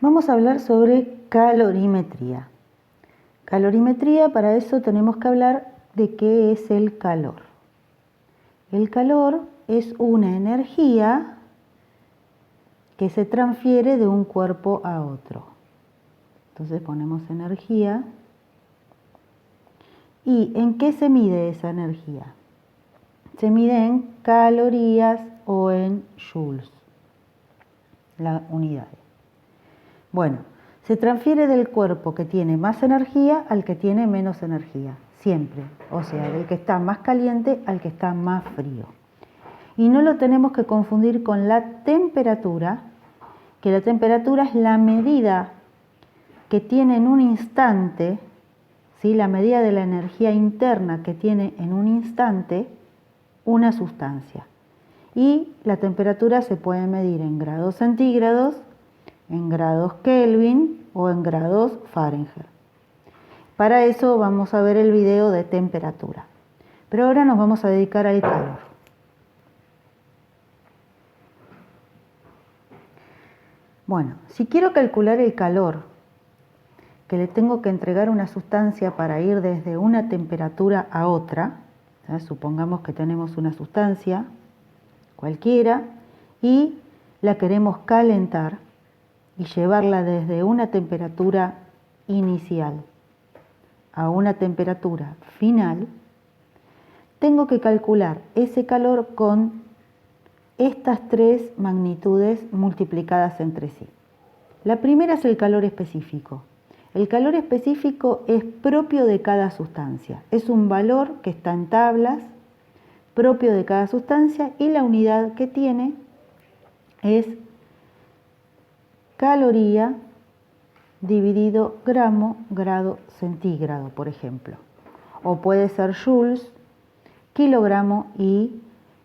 Vamos a hablar sobre calorimetría. Calorimetría, para eso tenemos que hablar de qué es el calor. El calor es una energía que se transfiere de un cuerpo a otro. Entonces ponemos energía. ¿Y en qué se mide esa energía? Se mide en calorías o en joules, la unidad. Bueno, se transfiere del cuerpo que tiene más energía al que tiene menos energía, siempre. O sea, del que está más caliente al que está más frío. Y no lo tenemos que confundir con la temperatura, que la temperatura es la medida que tiene en un instante, ¿sí? La medida de la energía interna que tiene en un instante una sustancia. Y la temperatura se puede medir en grados centígrados, en grados Kelvin o en grados Fahrenheit. Para eso vamos a ver el video de temperatura. Pero ahora nos vamos a dedicar al calor. Bueno, si quiero calcular el calor que le tengo que entregar a una sustancia para ir desde una temperatura a otra, supongamos que tenemos una sustancia cualquiera y la queremos calentar y llevarla desde una temperatura inicial a una temperatura final, tengo que calcular ese calor con estas tres magnitudes multiplicadas entre sí. La primera es el calor específico. El calor específico es propio de cada sustancia. Es un valor que está en tablas, propio de cada sustancia, y la unidad que tiene es caloría dividido gramo, grado centígrado, por ejemplo. O puede ser joules, kilogramo y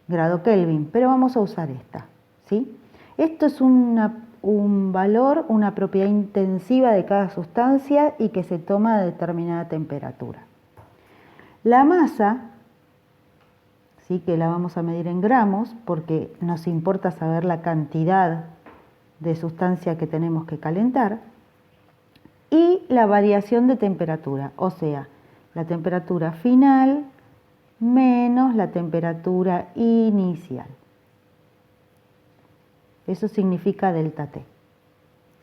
grado Kelvin, pero vamos a usar esta, ¿sí? Esto es un valor, una propiedad intensiva de cada sustancia y que se toma a determinada temperatura. La masa, sí, que la vamos a medir en gramos porque nos importa saber la cantidad de sustancia que tenemos que calentar, y la variación de temperatura, o sea, la temperatura final menos la temperatura inicial. Eso significa delta T,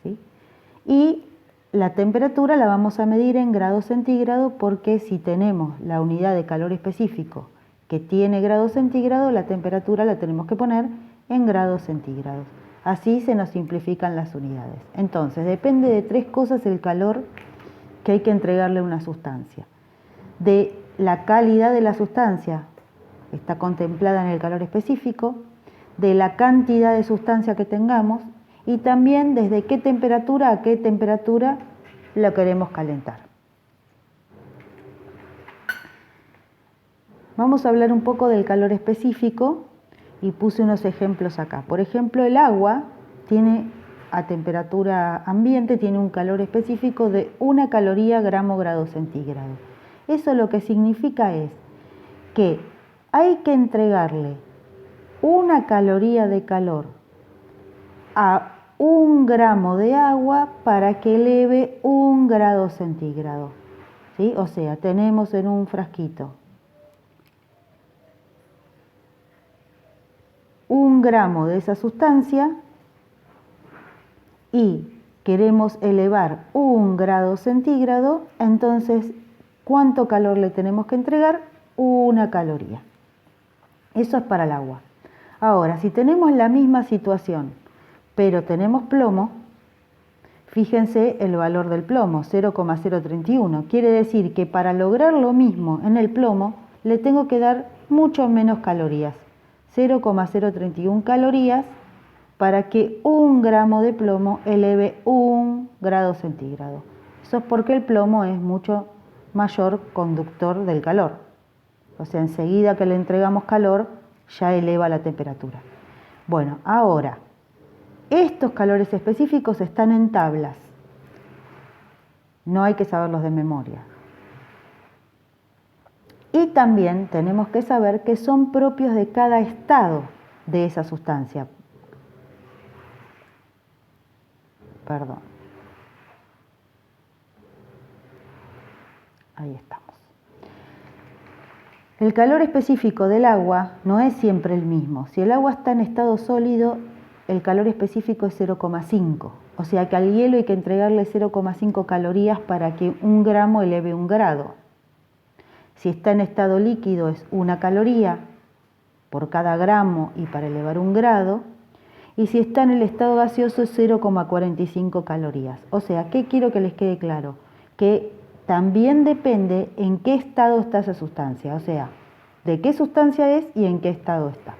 ¿sí? Y la temperatura la vamos a medir en grados centígrados porque si tenemos la unidad de calor específico que tiene grados centígrados, la temperatura la tenemos que poner en grados centígrados. Así se nos simplifican las unidades. Entonces, depende de tres cosas el calor que hay que entregarle a una sustancia. De la calidad de la sustancia, está contemplada en el calor específico, de la cantidad de sustancia que tengamos y también desde qué temperatura a qué temperatura lo queremos calentar. Vamos a hablar un poco del calor específico y puse unos ejemplos acá. Por ejemplo, el agua tiene a temperatura ambiente, tiene un calor específico de 1 caloría gramo grado centígrado. Eso lo que significa es que hay que entregarle 1 caloría de calor a 1 gramo de agua para que eleve 1 grado centígrado, ¿sí? O sea, tenemos en un frasquito 1 gramo de esa sustancia y queremos elevar 1 grado centígrado, entonces, ¿cuánto calor le tenemos que entregar? 1 caloría. Eso es para el agua. Ahora, si tenemos la misma situación, pero tenemos plomo, fíjense el valor del plomo, 0,031. Quiere decir que para lograr lo mismo en el plomo, le tengo que dar mucho menos calorías. 0,031 calorías para que 1 gramo de plomo eleve 1 grado centígrado. Eso es porque el plomo es mucho mayor conductor del calor. O sea, enseguida que le entregamos calor, ya eleva la temperatura. Bueno, ahora, estos calores específicos están en tablas. No hay que saberlos de memoria. Y también tenemos que saber que son propios de cada estado de esa sustancia. Ahí estamos. El calor específico del agua no es siempre el mismo. Si el agua está en estado sólido, el calor específico es 0,5. O sea que al hielo hay que entregarle 0,5 calorías para que 1 gramo eleve 1 grado. Si está en estado líquido es 1 caloría por cada gramo y para elevar 1 grado. Y si está en el estado gaseoso es 0,45 calorías. O sea, ¿qué quiero que les quede claro? Que también depende en qué estado está esa sustancia, o sea, de qué sustancia es y en qué estado está.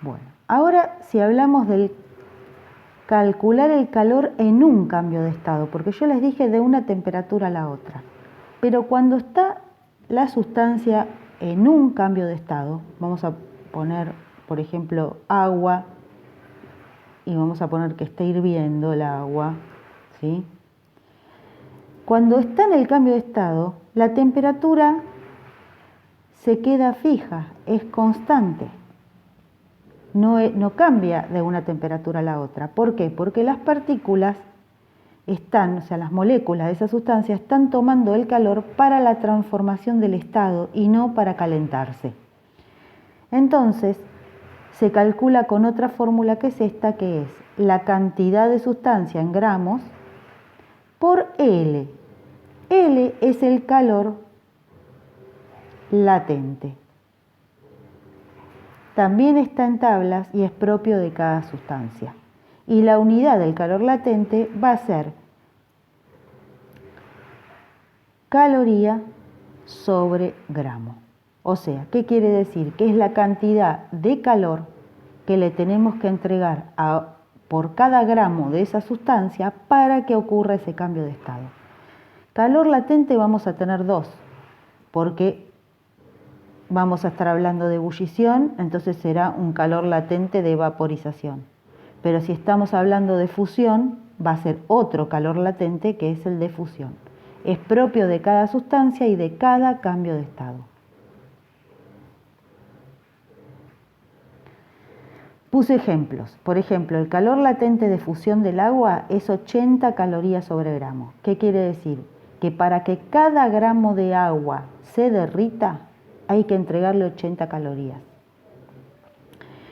Bueno, ahora si hablamos del calcular el calor en un cambio de estado, porque yo les dije de una temperatura a la otra, pero cuando está la sustancia en un cambio de estado, vamos a poner, por ejemplo, agua, y vamos a poner que está hirviendo el agua, ¿sí? Cuando está en el cambio de estado, la temperatura se queda fija, es constante. No cambia de una temperatura a la otra. ¿Por qué? Porque las partículas están, o sea, las moléculas de esa sustancia están tomando el calor para la transformación del estado y no para calentarse. Entonces, se calcula con otra fórmula que es esta, que es la cantidad de sustancia en gramos por L. L es el calor latente. También está en tablas y es propio de cada sustancia. Y la unidad del calor latente va a ser caloría sobre gramo. O sea, ¿qué quiere decir? Que es la cantidad de calor que le tenemos que entregar por cada gramo de esa sustancia para que ocurra ese cambio de estado. Calor latente vamos a tener 2, porque vamos a estar hablando de ebullición, entonces será un calor latente de vaporización. Pero si estamos hablando de fusión, va a ser otro calor latente que es el de fusión. Es propio de cada sustancia y de cada cambio de estado. Puse ejemplos. Por ejemplo, el calor latente de fusión del agua es 80 calorías sobre gramo. ¿Qué quiere decir? Que para que cada gramo de agua se derrita, hay que entregarle 80 calorías.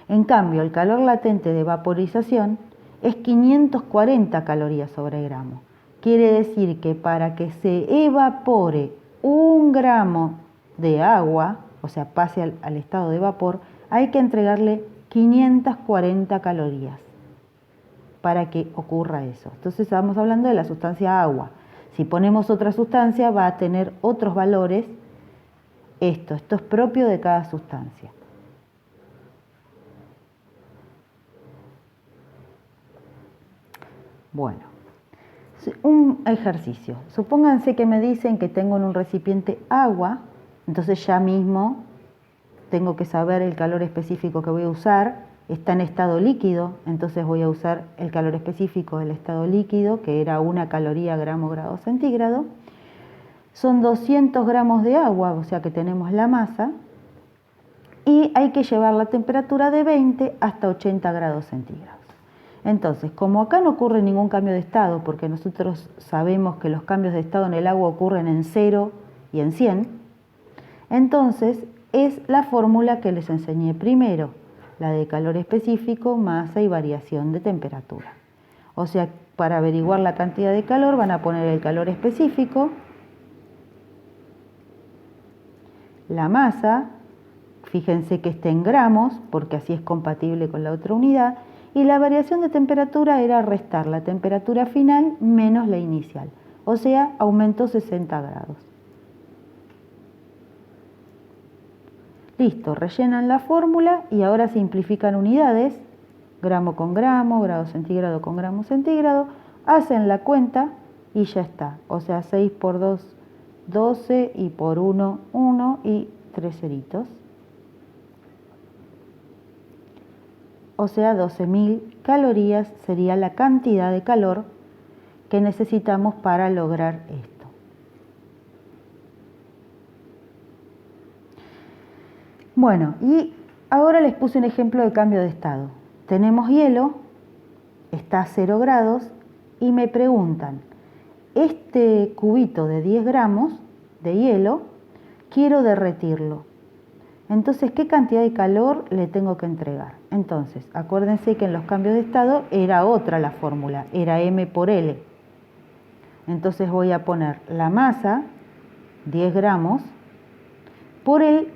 En cambio, el calor latente de vaporización es 540 calorías sobre gramo. Quiere decir que para que se evapore 1 gramo de agua, o sea, pase al estado de vapor, hay que entregarle 540 calorías para que ocurra eso. Entonces estamos hablando de la sustancia agua. Si ponemos otra sustancia va a tener otros valores. Esto es propio de cada sustancia. Bueno, un ejercicio. Supónganse que me dicen que tengo en un recipiente agua, entonces ya mismo tengo que saber el calor específico que voy a usar. Está en estado líquido, entonces voy a usar el calor específico del estado líquido, que era 1 caloría gramo grado centígrado. Son 200 gramos de agua, o sea que tenemos la masa, y hay que llevar la temperatura de 20 hasta 80 grados centígrados. Entonces, como acá no ocurre ningún cambio de estado, porque nosotros sabemos que los cambios de estado en el agua ocurren en 0 y en 100, entonces es la fórmula que les enseñé primero, la de calor específico, masa y variación de temperatura. O sea, para averiguar la cantidad de calor van a poner el calor específico, la masa, fíjense que esté en gramos, porque así es compatible con la otra unidad, y la variación de temperatura era restar la temperatura final menos la inicial, o sea, aumentó 60 grados. Listo, rellenan la fórmula y ahora simplifican unidades, gramo con gramo, grado centígrado con gramo centígrado, hacen la cuenta y ya está. O sea, 6 por 2, 12 y por 1, 1 y 3 ceritos. O sea, 12.000 calorías sería la cantidad de calor que necesitamos para lograr esto. Bueno, y ahora les puse un ejemplo de cambio de estado. Tenemos hielo, está a 0 grados, y me preguntan, este cubito de 10 gramos de hielo quiero derretirlo. Entonces, ¿qué cantidad de calor le tengo que entregar? Entonces, acuérdense que en los cambios de estado era otra la fórmula, era M por L. Entonces voy a poner la masa, 10 gramos, por el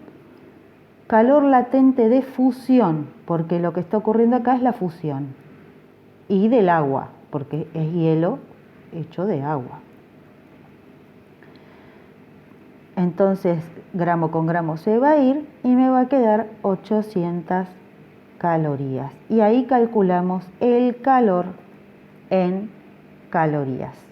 calor latente de fusión, porque lo que está ocurriendo acá es la fusión, y del agua, porque es hielo hecho de agua. Entonces, gramo con gramo se va a ir y me va a quedar 800 calorías. Y ahí calculamos el calor en calorías.